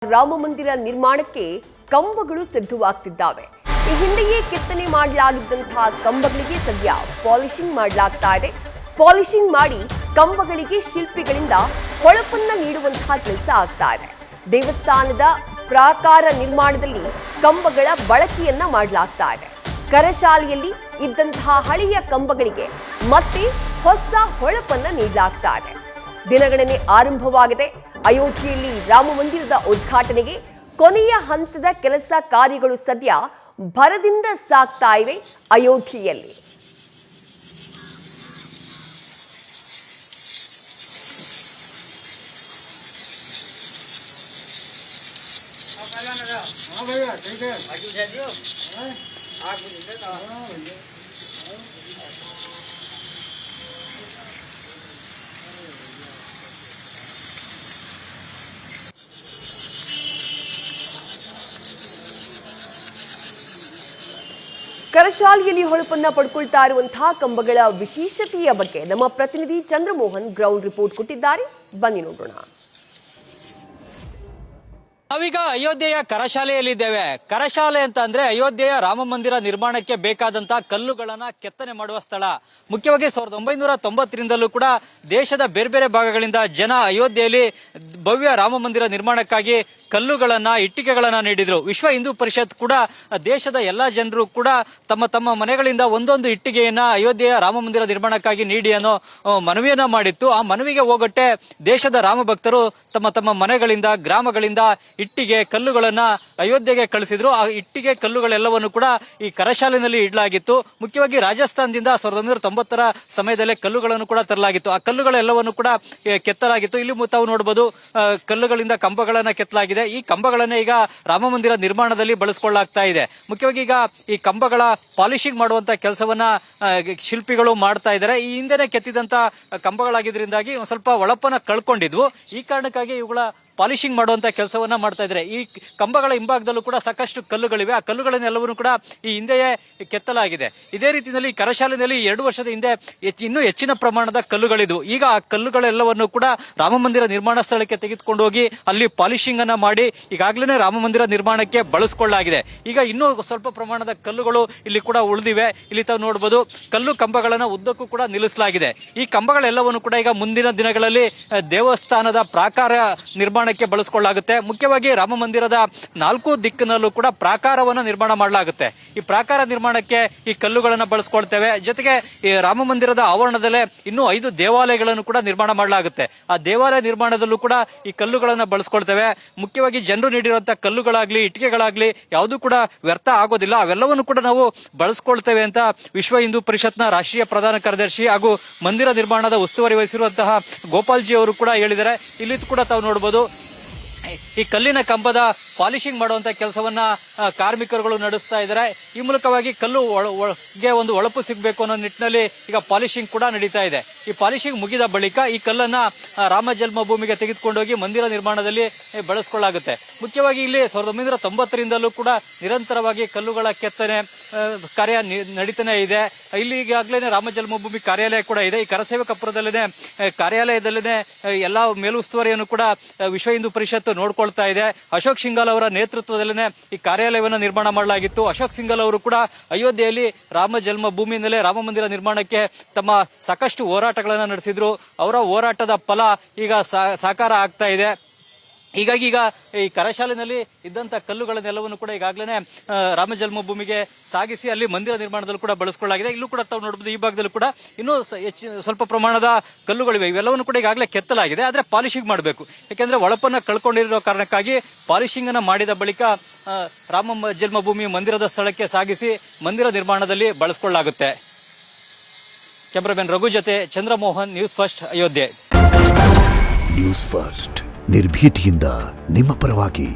ರಾಮ ಮಂದಿರ ನಿರ್ಮಾಣಕ್ಕೆ ಕಂಬಗಳು ಸಿದ್ಧವಾಗ್ತಿದ್ದಾವೆ. ಈ ಹಿಂದೆಯೇ ಕೆತ್ತನೆ ಮಾಡಲಾಗಿದ್ದಂತಹ ಕಂಬಗಳಿಗೆ ಸದ್ಯ ಪಾಲಿಶಿಂಗ್ ಮಾಡಲಾಗ್ತಾ ಇದೆ. ಪಾಲಿಶಿಂಗ್ ಮಾಡಿ ಕಂಬಗಳಿಗೆ ಶಿಲ್ಪಿಗಳಿಂದ ಹೊಳಪನ್ನ ನೀಡುವಂತಹ ಕೆಲಸ ಆಗ್ತಾ ಇದೆ. ದೇವಸ್ಥಾನದ ಪ್ರಾಕಾರ ನಿರ್ಮಾಣದಲ್ಲಿ ಕಂಬಗಳ ಬಳಕೆಯನ್ನ ಮಾಡಲಾಗ್ತಾ ಇದೆ. ಕರಶಾಲೆಯಲ್ಲಿ ಇದ್ದಂತಹ ಹಳೆಯ ಕಂಬಗಳಿಗೆ ಮತ್ತೆ ಹೊಸ ಹೊಳಪನ್ನ ನೀಡಲಾಗ್ತಾ ಇದೆ. ದಿನಗಣನೆ ಆರಂಭವಾಗಿದೆ. ಅಯೋಧ್ಯೆಯಲ್ಲಿ ರಾಮ ಮಂದಿರದ ಉದ್ಘಾಟನೆಗೆ ಕೊನೆಯ ಹಂತದ ಕೆಲಸ ಕಾರ್ಯಗಳು ಸದ್ಯ ಭರದಿಂದ ಸಾಗ್ತಾ ಇವೆ. ಅಯೋಧ್ಯೆಯಲ್ಲಿ ಕರಶಾಲೆಯಲ್ಲಿ ಹೊಳಪನ್ನ ಪಡ್ಕೊಳ್ತಾ ಇರುವಂತಹ ಕಂಬಗಳ ವಿಶೇಷತೆಯ ಬಗ್ಗೆ ನಮ್ಮ ಪ್ರತಿನಿಧಿ ಚಂದ್ರಮೋಹನ್ ಗ್ರೌಂಡ್ ರಿಪೋರ್ಟ್ ಕೊಟ್ಟಿದ್ದಾರೆ. ಬನ್ನಿ ನೋಡೋಣ. ನಾವೀಗ ಅಯೋಧ್ಯೆಯ ಕರಶಾಲೆಯಲ್ಲಿದ್ದೇವೆ. ಕರಶಾಲೆ ಅಂತ ಅಂದ್ರೆ ಅಯೋಧ್ಯೆಯ ರಾಮ ಮಂದಿರ ನಿರ್ಮಾಣಕ್ಕೆ ಬೇಕಾದಂತಹ ಕಲ್ಲುಗಳನ್ನ ಕೆತ್ತನೆ ಮಾಡುವ ಸ್ಥಳ. ಮುಖ್ಯವಾಗಿ 1990ರಿಂದಲೂ ಕೂಡ ದೇಶದ ಬೇರೆ ಬೇರೆ ಭಾಗಗಳಿಂದ ಜನ ಅಯೋಧ್ಯೆಯಲ್ಲಿ ಭವ್ಯ ರಾಮ ಮಂದಿರ ನಿರ್ಮಾಣಕ್ಕಾಗಿ ಕಲ್ಲುಗಳನ್ನ ಇಟ್ಟಿಗೆಗಳನ್ನ ನೀಡಿದ್ರು. ವಿಶ್ವ ಹಿಂದೂ ಪರಿಷತ್ ಕೂಡ ದೇಶದ ಎಲ್ಲಾ ಜನರು ಕೂಡ ತಮ್ಮ ತಮ್ಮ ಮನೆಗಳಿಂದ ಒಂದೊಂದು ಇಟ್ಟಿಗೆಯನ್ನ ಅಯೋಧ್ಯೆಯ ರಾಮ ಮಂದಿರ ನಿರ್ಮಾಣಕ್ಕಾಗಿ ನೀಡಿ ಅನ್ನೋ ಮನವಿಯನ್ನ ಮಾಡಿತ್ತು. ಆ ಮನವಿಗೆ ಹೋಗಟ್ಟೆ ದೇಶದ ರಾಮ ಭಕ್ತರು ತಮ್ಮ ತಮ್ಮ ಮನೆಗಳಿಂದ ಗ್ರಾಮಗಳಿಂದ ಇಟ್ಟಿಗೆ ಕಲ್ಲುಗಳನ್ನ ಅಯೋಧ್ಯೆಗೆ ಕಳಿಸಿದ್ರು. ಆ ಇಟ್ಟಿಗೆ ಕಲ್ಲುಗಳೆಲ್ಲವನ್ನು ಕೂಡ ಈ ಕರಶಾಲೆಯಲ್ಲಿ ಇಡಲಾಗಿತ್ತು. ಮುಖ್ಯವಾಗಿ ರಾಜಸ್ಥಾನದಿಂದ 1990ರ ಸಮಯದಲ್ಲೇ ಕಲ್ಲುಗಳನ್ನು ಕೂಡ ತರಲಾಗಿತ್ತು. ಆ ಕಲ್ಲುಗಳೆಲ್ಲವನ್ನು ಕೂಡ ಕೆತ್ತಲಾಗಿತ್ತು. ಇಲ್ಲಿ ತಾವು ನೋಡಬಹುದು ಕಲ್ಲುಗಳಿಂದ ಕಂಬಗಳನ್ನ ಕೆತ್ತಲಾಗಿದೆ. ಈ ಕಂಬಗಳನ್ನ ಈಗ ರಾಮ ಮಂದಿರ ನಿರ್ಮಾಣದಲ್ಲಿ ಬಳಸಿಕೊಳ್ಳಲಾಗ್ತಾ ಇದೆ. ಮುಖ್ಯವಾಗಿ ಈಗ ಈ ಕಂಬಗಳ ಪಾಲಿಶಿಂಗ್ ಮಾಡುವಂತ ಕೆಲಸವನ್ನ ಶಿಲ್ಪಿಗಳು ಮಾಡ್ತಾ ಇದ್ದಾರೆ. ಈ ಹಿಂದೆನೆ ಕೆತ್ತಿದಂತ ಕಂಬಗಳಾಗಿದ್ರಿಂದಾಗಿ ಒಂದ್ ಸ್ವಲ್ಪ ಹೊಳಪನ್ನ ಕಳ್ಕೊಂಡಿದ್ವು. ಈ ಕಾರಣಕ್ಕಾಗಿ ಇವುಗಳ ಪಾಲಿಶಿಂಗ್ ಮಾಡುವಂತ ಕೆಲಸವನ್ನ ಮಾಡ್ತಾ ಇದ್ದಾರೆ. ಈ ಕಂಬಗಳ ಹಿಂಭಾಗದಲ್ಲೂ ಕೂಡ ಸಾಕಷ್ಟು ಕಲ್ಲುಗಳಿವೆ. ಆ ಕಲ್ಲುಗಳನ್ನೆಲ್ಲವನ್ನೂ ಕೂಡ ಈ ಹಿಂದೆಯೇ ಕೆತ್ತಲಾಗಿದೆ. ಇದೇ ರೀತಿಯಲ್ಲಿ ಕರಶಾಲೆಯಲ್ಲಿ 2 ವರ್ಷದ ಹಿಂದೆ ಇನ್ನೂ ಹೆಚ್ಚಿನ ಪ್ರಮಾಣದ ಕಲ್ಲುಗಳಿದ್ವು. ಈಗ ಆ ಕಲ್ಲುಗಳೆಲ್ಲವನ್ನು ಕೂಡ ರಾಮ ಮಂದಿರ ನಿರ್ಮಾಣ ಸ್ಥಳಕ್ಕೆ ತೆಗೆದುಕೊಂಡು ಹೋಗಿ ಅಲ್ಲಿ ಪಾಲಿಶಿಂಗ್ ಅನ್ನ ಮಾಡಿ ಈಗಾಗಲೇ ರಾಮ ಮಂದಿರ ನಿರ್ಮಾಣಕ್ಕೆ ಬಳಸಿಕೊಳ್ಳಲಾಗಿದೆ. ಈಗ ಇನ್ನೂ ಸ್ವಲ್ಪ ಪ್ರಮಾಣದ ಕಲ್ಲುಗಳು ಇಲ್ಲಿ ಕೂಡ ಉಳಿದಿವೆ. ಇಲ್ಲಿ ತಾವು ನೋಡಬಹುದು ಕಲ್ಲು ಕಂಬಗಳನ್ನ ಉದ್ದಕ್ಕೂ ಕೂಡ ನಿಲ್ಲಿಸಲಾಗಿದೆ. ಈ ಕಂಬಗಳೆಲ್ಲವನ್ನು ಕೂಡ ಈಗ ಮುಂದಿನ ದಿನಗಳಲ್ಲಿ ದೇವಸ್ಥಾನದ ಪ್ರಾಕಾರ ನಿರ್ಮಾಣ ಬಳಸಿಕೊಳ್ಳಲಾಗುತ್ತೆ. ಮುಖ್ಯವಾಗಿ ರಾಮ ಮಂದಿರದ 4 ದಿಕ್ಕಿನಲ್ಲೂ ಕೂಡ ಪ್ರಾಕಾರವನ್ನು ನಿರ್ಮಾಣ ಮಾಡಲಾಗುತ್ತೆ. ಈ ಪ್ರಾಕಾರ ನಿರ್ಮಾಣಕ್ಕೆ ಈ ಕಲ್ಲುಗಳನ್ನು ಬಳಸಿಕೊಳ್ತೇವೆ. ಜೊತೆಗೆ ಈ ರಾಮ ಮಂದಿರದ ಆವರಣದಲ್ಲೇ ಇನ್ನೂ 5 ದೇವಾಲಯಗಳನ್ನು ಕೂಡ ನಿರ್ಮಾಣ ಮಾಡಲಾಗುತ್ತೆ. ಆ ದೇವಾಲಯ ನಿರ್ಮಾಣದಲ್ಲೂ ಕೂಡ ಈ ಕಲ್ಲುಗಳನ್ನು ಬಳಸಿಕೊಳ್ತೇವೆ. ಮುಖ್ಯವಾಗಿ ಜನರು ನೀಡಿರುವಂತಹ ಕಲ್ಲುಗಳಾಗ್ಲಿ ಇಟ್ಟಿಗೆಗಳಾಗ್ಲಿ ಯಾವುದೂ ಕೂಡ ವ್ಯರ್ಥ ಆಗೋದಿಲ್ಲ. ಅವೆಲ್ಲವನ್ನು ಕೂಡ ನಾವು ಬಳಸಿಕೊಳ್ತೇವೆ ಅಂತ ವಿಶ್ವ ಹಿಂದೂ ಪರಿಷತ್ನ ರಾಷ್ಟ್ರೀಯ ಪ್ರಧಾನ ಕಾರ್ಯದರ್ಶಿ ಹಾಗೂ ಮಂದಿರ ನಿರ್ಮಾಣದ ಉಸ್ತುವಾರಿ ವಹಿಸಿರುವಂತಹ ಗೋಪಾಲ್ಜಿ ಅವರು ಕೂಡ ಹೇಳಿದ್ದಾರೆ. ಇಲ್ಲಿ ಕೂಡ ತಾವು ನೋಡಬಹುದು ಈ ಕಲ್ಲಿನ ಕಂಬದ ಪಾಲಿಶಿಂಗ್ ಮಾಡುವಂತ ಕೆಲಸವನ್ನ ಕಾರ್ಮಿಕರುಗಳು ನಡೆಸ್ತಾ ಇದ್ದಾರೆ. ಈ ಮೂಲಕವಾಗಿ ಕಲ್ಲು ಒಂದು ಹೊಳಪು ಸಿಗಬೇಕು ಅನ್ನೋ ನಿಟ್ಟಿನಲ್ಲಿ ಈಗ ಪಾಲಿಶಿಂಗ್ ಕೂಡ ನಡೀತಾ ಇದೆ. ಈ ಪಾಲಿಶಿಂಗ್ ಮುಗಿದ ಬಳಿಕ ಈ ಕಲ್ಲನ್ನ ರಾಮ ಜನ್ಮಭೂಮಿಗೆ ತೆಗೆದುಕೊಂಡೋಗಿ ಮಂದಿರ ನಿರ್ಮಾಣದಲ್ಲಿ ಬಳಸಿಕೊಳ್ಳಲಾಗುತ್ತೆ. ಮುಖ್ಯವಾಗಿ ಇಲ್ಲಿ 1990ರಿಂದಲೂ ಕೂಡ ನಿರಂತರವಾಗಿ ಕಲ್ಲುಗಳ ಕೆತ್ತನೆ ಕಾರ್ಯ ನಡೀತಾನೆ ಇದೆ. ಇಲ್ಲಿ ಈಗಾಗಲೇ ರಾಮ ಜನ್ಮಭೂಮಿ ಕಾರ್ಯಾಲಯ ಕೂಡ ಇದೆ. ಈ ಕರಸೇವಕಪುರದಲ್ಲೇ ಕಾರ್ಯಾಲಯದಲ್ಲೇ ಎಲ್ಲಾ ಮೇಲುಸ್ತುವಾರಿಯನ್ನು ಕೂಡ ವಿಶ್ವ ಹಿಂದೂ ಪರಿಷತ್ ನೋಡ್ಕೊಳ್ತಾ ಇದೆ. ಅಶೋಕ್ ಸಿಂಘಾಲ್ ಅವರ ನೇತೃತ್ವದಲ್ಲೇ ಈ ಕಾರ್ಯಾಲಯವನ್ನು ನಿರ್ಮಾಣ ಮಾಡಲಾಗಿತ್ತು. ಅಶೋಕ್ ಸಿಂಘಾಲ್ ಅವರು ಕೂಡ ಅಯೋಧ್ಯೆಯಲ್ಲಿ ರಾಮ ಜನ್ಮಭೂಮಿಯಿಂದಲೇ ರಾಮ ಮಂದಿರ ನಿರ್ಮಾಣಕ್ಕೆ ತಮ್ಮ ಸಾಕಷ್ಟು ಹೋರಾಟಗಳನ್ನು ನಡೆಸಿದ್ರು. ಅವರ ಹೋರಾಟದ ಫಲ ಈಗ ಸಾಕಾರ ಆಗ್ತಾ ಇದೆ. ಹೀಗಾಗಿ ಈಗ ಈ ಕರಶಾಲೆಯಲ್ಲಿ ಇದ್ದಂತ ಕಲ್ಲುಗಳನ್ನೆಲ್ಲವನ್ನು ಕೂಡ ಈಗಾಗಲೇ ರಾಮ ಜನ್ಮಭೂಮಿಗೆ ಸಾಗಿಸಿ ಅಲ್ಲಿ ಮಂದಿರ ನಿರ್ಮಾಣದಲ್ಲೂ ಕೂಡ ಬಳಸಿಕೊಳ್ಳಲಾಗಿದೆ. ಇಲ್ಲೂ ಕೂಡ ತಾವು ನೋಡಬಹುದು ಈ ಭಾಗದಲ್ಲೂ ಕೂಡ ಇನ್ನೂ ಸ್ವಲ್ಪ ಪ್ರಮಾಣದ ಕಲ್ಲುಗಳಿವೆ. ಇವೆಲ್ಲವನ್ನು ಕೂಡ ಈಗಾಗಲೇ ಕೆತ್ತಲಾಗಿದೆ. ಆದ್ರೆ ಪಾಲಿಶಿಂಗ್ ಮಾಡಬೇಕು. ಯಾಕೆಂದ್ರೆ ಹೊಳಪನ್ನ ಕಳ್ಕೊಂಡಿರೋ ಕಾರಣಕ್ಕಾಗಿ ಪಾಲಿಶಿಂಗ್ ಅನ್ನ ಮಾಡಿದ ಬಳಿಕ ರಾಮ ಜನ್ಮಭೂಮಿ ಮಂದಿರದ ಸ್ಥಳಕ್ಕೆ ಸಾಗಿಸಿ ಮಂದಿರ ನಿರ್ಮಾಣದಲ್ಲಿ ಬಳಸಿಕೊಳ್ಳಲಾಗುತ್ತೆ. ಕ್ಯಾಮರಾಮನ್ ರಘು ಜೊತೆ Chandramohan, news first, Ayodhya. News first ನಿರ್ಭೀತಿಯಿಂದ ನಿಮ್ಮ ಪರವಾಗಿ.